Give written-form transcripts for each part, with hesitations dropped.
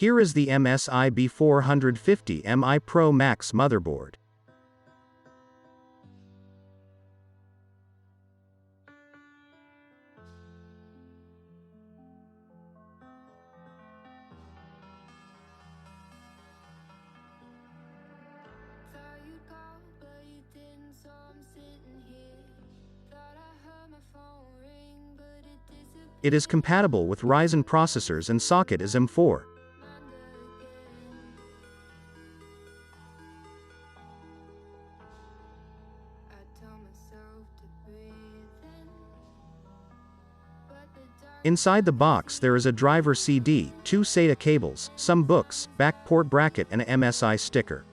Here is the MSI B450 Pro Max motherboard. It is compatible with Ryzen processors and socket is M4. Inside the box there is a driver CD, 2 SATA cables, some books, back port bracket and a MSI sticker.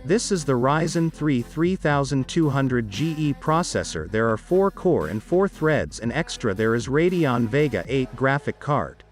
This is the Ryzen 3 3200GE processor. There are 4 core and 4 threads, and extra there is Radeon Vega 8 graphic card.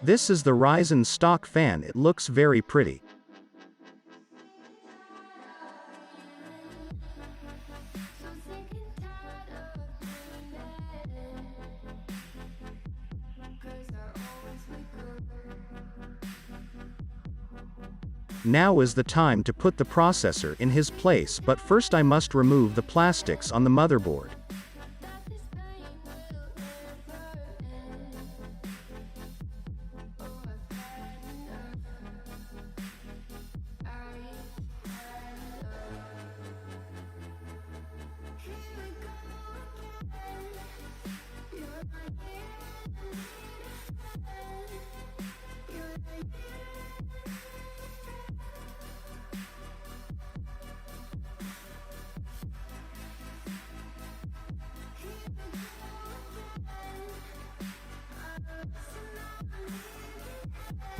This is the Ryzen stock fan. It looks very pretty. Now is the time to put the processor in his place, but first I must remove the plastics on the motherboard.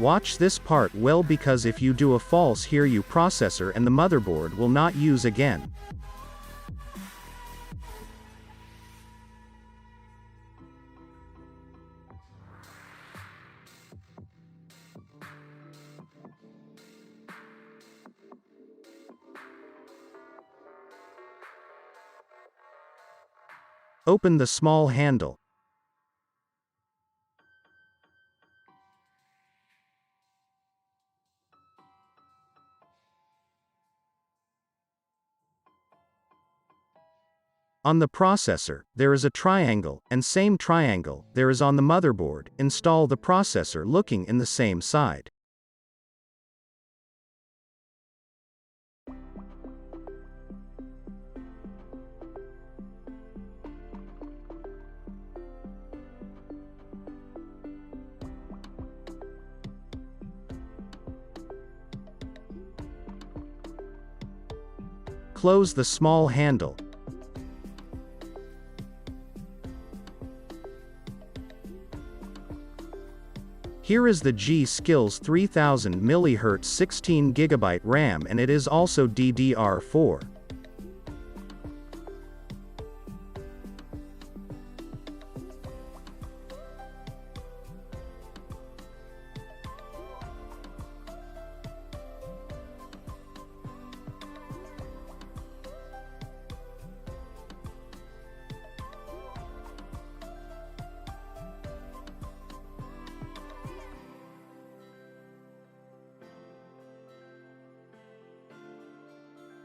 Watch this part well, because if you do a false here, your processor and the motherboard will not use again. Open the small handle. On the processor, there is a triangle, and same triangle there is on the motherboard. Install the processor looking in the same side. Close the small handle. Here is the G.SKILL 3000 mHz 16GB RAM, and it is also DDR4.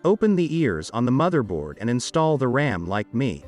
Open the ears on the motherboard and install the RAM like me.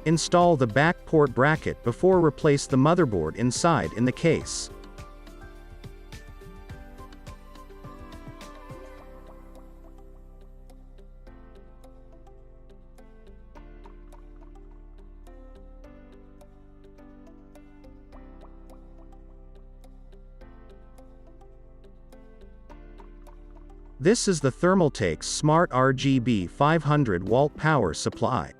Install the back port bracket before replace the motherboard inside in the case. This is the THERMALTAKE Smart RGB 500-watt power supply.